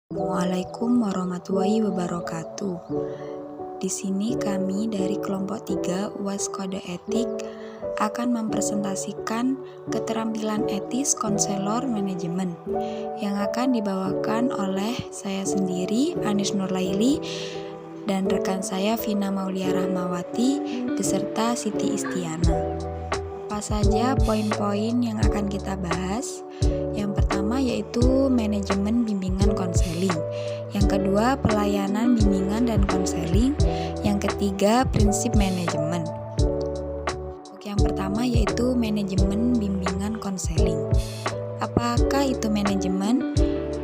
Assalamualaikum warahmatullahi wabarakatuh. Di sini kami dari kelompok 3 UAS Kode Etik akan mempresentasikan keterampilan etis konselor manajemen yang akan dibawakan oleh saya sendiri, Anis Nurlaili, dan rekan saya Vina Maulia Rahmawati beserta Siti Istiana. Apa saja poin-poin yang akan kita bahas? Yang pertama yaitu manajemen bimbingan konseling. Yang kedua, pelayanan bimbingan dan konseling. Yang ketiga, prinsip manajemen. Yang pertama yaitu manajemen bimbingan konseling. Apakah itu manajemen?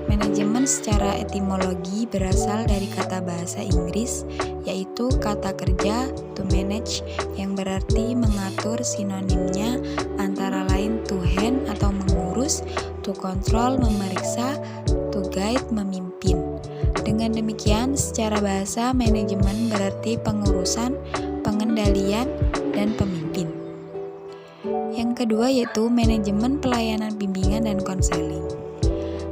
Manajemen secara etimologi berasal dari kata bahasa Inggris, yaitu kata kerja to manage yang berarti mengatur, sinonimnya antara lain to hand atau mengurus, to control memeriksa, to guide memimpin. Dengan demikian, secara bahasa manajemen berarti pengurusan, pengendalian, dan pemimpin. Yang kedua yaitu manajemen pelayanan bimbingan dan konseling.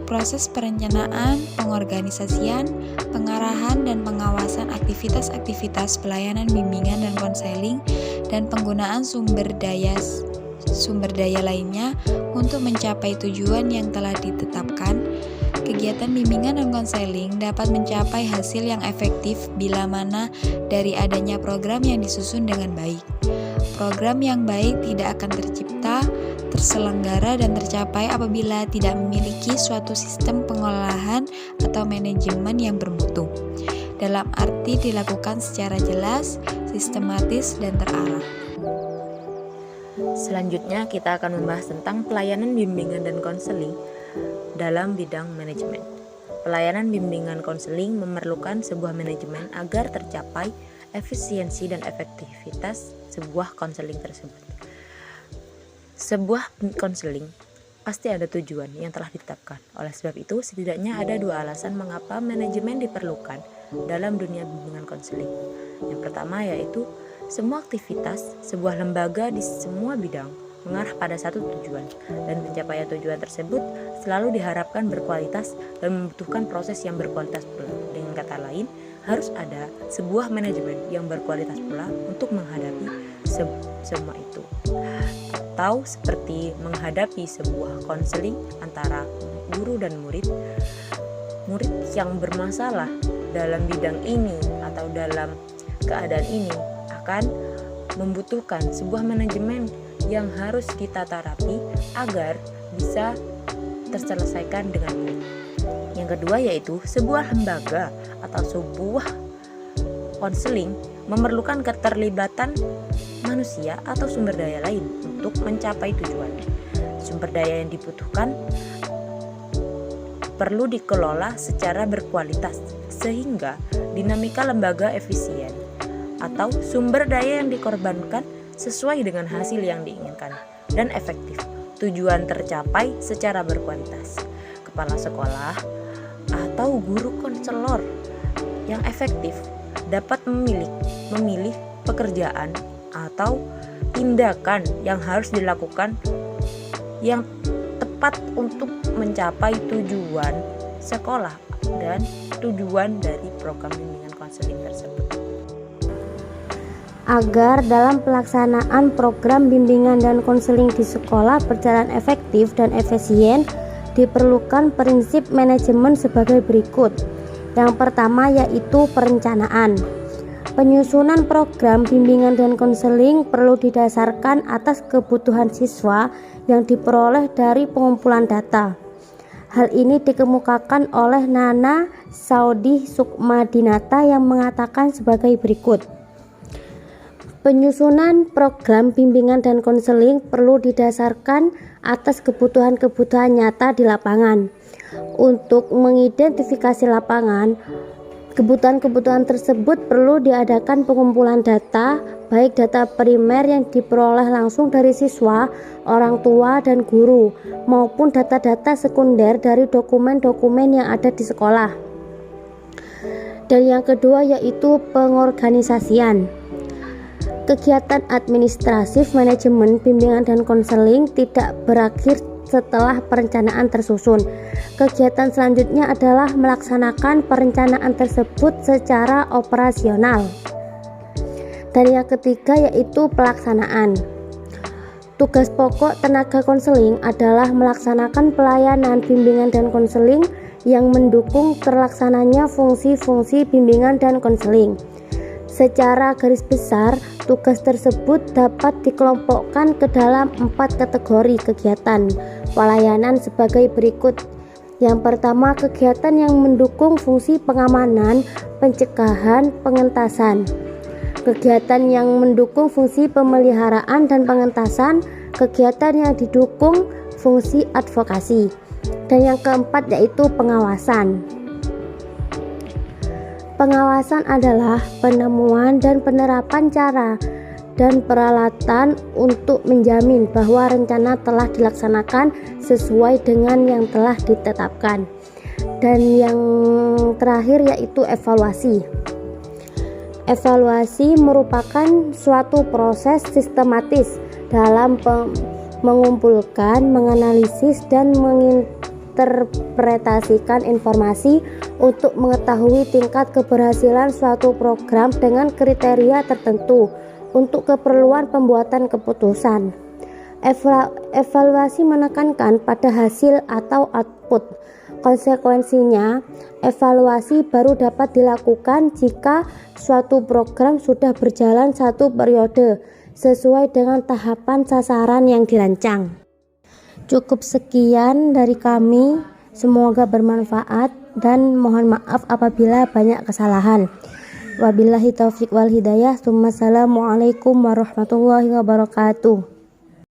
Proses perencanaan, pengorganisasian, pengarahan, dan pengawasan aktivitas-aktivitas pelayanan bimbingan dan konseling dan penggunaan sumber daya lainnya untuk mencapai tujuan yang telah ditetapkan. Kegiatan bimbingan dan konseling dapat mencapai hasil yang efektif bila mana dari adanya program yang disusun dengan baik. Program yang baik tidak akan tercipta, terselenggara, dan tercapai apabila tidak memiliki suatu sistem pengolahan atau manajemen yang bermutu, dalam arti dilakukan secara jelas, sistematis, dan terarah. Selanjutnya kita akan membahas tentang pelayanan bimbingan dan konseling dalam bidang manajemen. Pelayanan bimbingan konseling memerlukan sebuah manajemen agar tercapai efisiensi dan efektivitas sebuah konseling tersebut. Sebuah konseling pasti ada tujuan yang telah ditetapkan. Oleh sebab itu, setidaknya ada 2 alasan mengapa manajemen diperlukan dalam dunia bimbingan konseling. Yang pertama yaitu semua aktivitas sebuah lembaga di semua bidang mengarah pada satu tujuan, dan pencapaian tujuan tersebut selalu diharapkan berkualitas dan membutuhkan proses yang berkualitas pula. Dengan kata lain, harus ada sebuah manajemen yang berkualitas pula untuk menghadapi semua itu. Atau seperti menghadapi sebuah konseling antara guru dan murid yang bermasalah dalam bidang ini atau dalam keadaan ini akan membutuhkan sebuah manajemen yang harus kita terapi agar bisa terselesaikan dengan baik. Yang kedua yaitu sebuah lembaga atau sebuah konseling memerlukan keterlibatan manusia atau sumber daya lain untuk mencapai tujuan. Sumber daya yang dibutuhkan perlu dikelola secara berkualitas sehingga dinamika lembaga efisien, atau sumber daya yang dikorbankan sesuai dengan hasil yang diinginkan dan efektif. Tujuan tercapai secara berkualitas. Kepala sekolah atau guru konselor yang efektif dapat memilih pekerjaan atau tindakan yang harus dilakukan yang tepat untuk mencapai tujuan sekolah dan tujuan dari program bimbingan konseling tersebut. Agar dalam pelaksanaan program bimbingan dan konseling di sekolah berjalan efektif dan efisien, diperlukan prinsip manajemen sebagai berikut. Yang pertama yaitu perencanaan. Penyusunan program bimbingan dan konseling perlu didasarkan atas kebutuhan siswa yang diperoleh dari pengumpulan data. Hal ini dikemukakan oleh Nana Saudi Sukmadinata yang mengatakan sebagai berikut. Penyusunan program bimbingan dan konseling perlu didasarkan atas kebutuhan-kebutuhan nyata di lapangan. Untuk mengidentifikasi lapangan, kebutuhan-kebutuhan tersebut perlu diadakan pengumpulan data, baik data primer yang diperoleh langsung dari siswa, orang tua, dan guru, maupun data-data sekunder dari dokumen-dokumen yang ada di sekolah. Dan yang kedua yaitu pengorganisasian. Kegiatan administratif manajemen bimbingan dan konseling tidak berakhir setelah perencanaan tersusun. Kegiatan selanjutnya adalah melaksanakan perencanaan tersebut secara operasional. Dan yang ketiga yaitu pelaksanaan. Tugas pokok tenaga konseling adalah melaksanakan pelayanan bimbingan dan konseling yang mendukung terlaksananya fungsi-fungsi bimbingan dan konseling. Secara garis besar, tugas tersebut dapat dikelompokkan ke dalam 4 kategori kegiatan pelayanan sebagai berikut. Yang pertama, kegiatan yang mendukung fungsi pengamanan, pencegahan, pengentasan. Kegiatan yang mendukung fungsi pemeliharaan dan pengentasan, kegiatan yang didukung fungsi advokasi. Dan yang keempat yaitu pengawasan. Pengawasan adalah penemuan dan penerapan cara dan peralatan untuk menjamin bahwa rencana telah dilaksanakan sesuai dengan yang telah ditetapkan. Dan yang terakhir yaitu evaluasi. Evaluasi merupakan suatu proses sistematis dalam mengumpulkan, menganalisis, dan menginterpretasikan informasi untuk mengetahui tingkat keberhasilan suatu program dengan kriteria tertentu untuk keperluan pembuatan keputusan. Evaluasi menekankan pada hasil atau output. Konsekuensinya, evaluasi baru dapat dilakukan jika suatu program sudah berjalan satu periode sesuai dengan tahapan sasaran yang dirancang. Cukup sekian dari kami, semoga bermanfaat dan mohon maaf apabila banyak kesalahan. Wabillahi taufiq wal hidayah. Assalamualaikum warahmatullahi wabarakatuh.